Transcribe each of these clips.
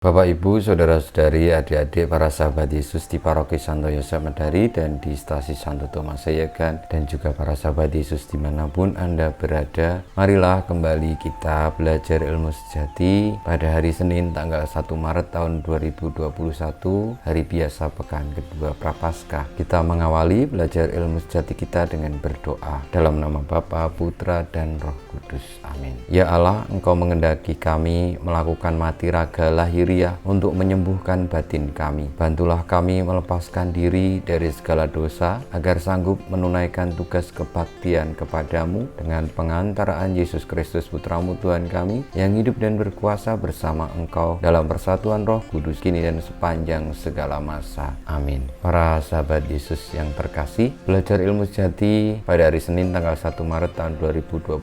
Bapak, Ibu, Saudara-saudari, adik-adik, para sahabat Yesus di Paroki Santo Yosef Medari dan di Stasi Santo Thomas Sayegan, dan juga para sahabat Yesus dimanapun Anda berada, marilah kembali kita belajar ilmu sejati pada hari Senin tanggal 1 Maret tahun 2021, hari biasa pekan kedua Prapaskah. Kita mengawali belajar ilmu sejati kita dengan berdoa dalam nama Bapa, Putra, dan Roh Kudus. Amin. Ya Allah, Engkau mengendaki kami melakukan mati raga lahir untuk menyembuhkan batin kami. Bantulah kami melepaskan diri dari segala dosa agar sanggup menunaikan tugas kebaktian kepadamu dengan pengantaraan Yesus Kristus Putramu Tuhan kami yang hidup dan berkuasa bersama Engkau dalam persatuan Roh Kudus kini dan sepanjang segala masa. Amin. Para sahabat Yesus yang terkasih, belajar ilmu sejati pada hari Senin tanggal 1 Maret tahun 2021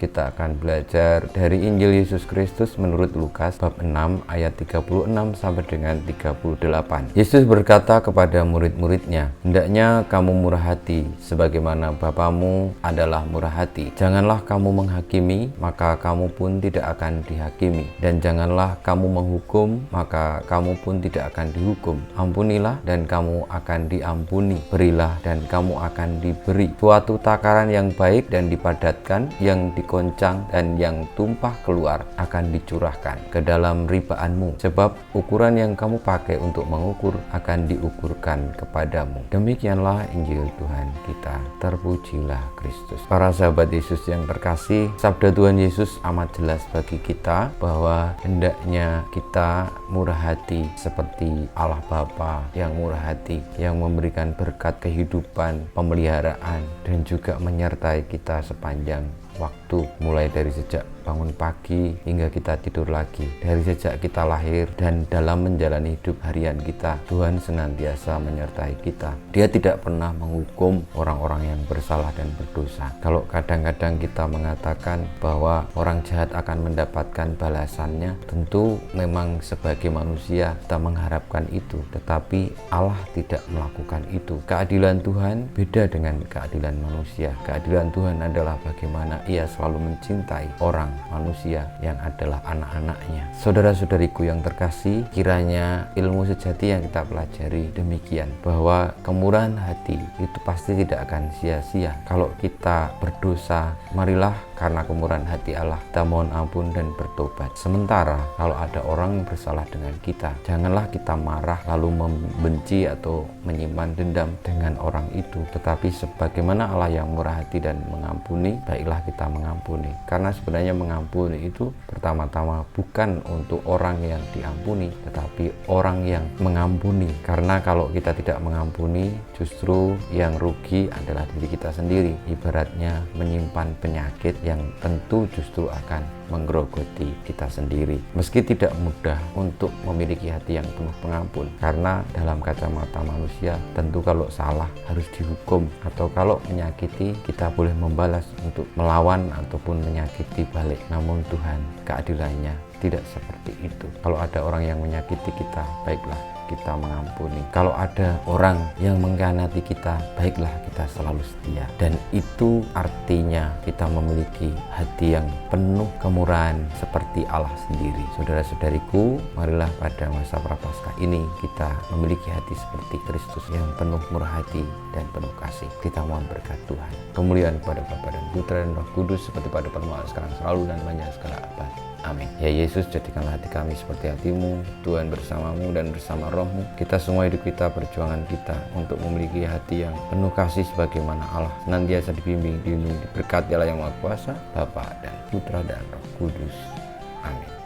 kita akan belajar dari Injil Yesus Kristus menurut Lukas bab 6 ayat 36 sampai dengan 38. Yesus berkata kepada murid-muridnya, "Hendaknya kamu murah hati sebagaimana Bapamu adalah murah hati. Janganlah kamu menghakimi, maka kamu pun tidak akan dihakimi. Dan janganlah kamu menghukum, maka kamu pun tidak akan dihukum. Ampunilah dan kamu akan diampuni. Berilah dan kamu akan diberi. Suatu takaran yang baik dan dipadatkan, yang dikoncang dan yang tumpah keluar akan dicurahkan ke dalam ribaan, sebab ukuran yang kamu pakai untuk mengukur akan diukurkan kepadamu." Demikianlah Injil Tuhan kita. Terpujilah Kristus. Para sahabat Yesus yang terkasih, sabda Tuhan Yesus amat jelas bagi kita bahwa hendaknya kita murah hati seperti Allah Bapa yang murah hati, yang memberikan berkat kehidupan, pemeliharaan, dan juga menyertai kita sepanjang waktu, mulai dari sejak bangun pagi hingga kita tidur lagi, dari sejak kita lahir dan dalam menjalani hidup harian kita. Tuhan senantiasa menyertai kita. Dia tidak pernah menghukum orang-orang yang bersalah dan berdosa. Kalau kadang-kadang kita mengatakan bahwa orang jahat akan mendapatkan balasannya, tentu memang sebagai manusia kita mengharapkan itu, tetapi Allah tidak melakukan itu. Keadilan Tuhan beda dengan keadilan manusia. Keadilan Tuhan adalah bagaimana Ia selalu mencintai orang manusia yang adalah anak-anaknya. Saudara-saudariku yang terkasih, kiranya ilmu sejati yang kita pelajari demikian, bahwa kemurahan hati itu pasti tidak akan sia-sia. Kalau kita berdosa, marilah karena kemurahan hati Allah kita mohon ampun dan bertobat. Sementara kalau ada orang yang bersalah dengan kita, janganlah kita marah lalu membenci atau menyimpan dendam dengan orang itu, tetapi sebagaimana Allah yang murah hati dan mengampuni, baiklah kita mengampuni. Karena sebenarnya mengampuni itu pertama-tama bukan untuk orang yang diampuni, tetapi orang yang mengampuni. Karena kalau kita tidak mengampuni, justru yang rugi adalah diri kita sendiri. Ibaratnya menyimpan penyakit yang tentu justru akan menggerogoti kita sendiri. Meski tidak mudah untuk memiliki hati yang penuh pengampun, karena dalam kacamata manusia tentu kalau salah harus dihukum, atau kalau menyakiti kita boleh membalas untuk melawan ataupun menyakiti balik. Namun Tuhan keadilannya tidak seperti itu. Kalau ada orang yang menyakiti kita, baiklah kita mengampuni. Kalau ada orang yang mengkhianati kita, baiklah kita selalu setia. Dan itu artinya kita memiliki hati yang penuh kemurahan seperti Allah sendiri. Saudara-saudariku, marilah pada masa Prapaskah ini kita memiliki hati seperti Kristus yang penuh murah hati dan penuh kasih. Kita mohon berkat Tuhan. Kemuliaan kepada Bapa dan Putra dan Roh Kudus seperti pada permulaan sekarang, selalu, dan banyak segala abad. Amin. Ya Yesus, jadikanlah hati kami seperti hati-Mu. Tuhan bersama-Mu dan bersama Roh-Mu. Kita semua hidup kita, perjuangan kita untuk memiliki hati yang penuh kasih sebagaimana Allah. Senantiasa dibimbing, dilindungi, diberkati Allah yang Maha Kuasa, Bapa dan Putra dan Roh Kudus. Amin.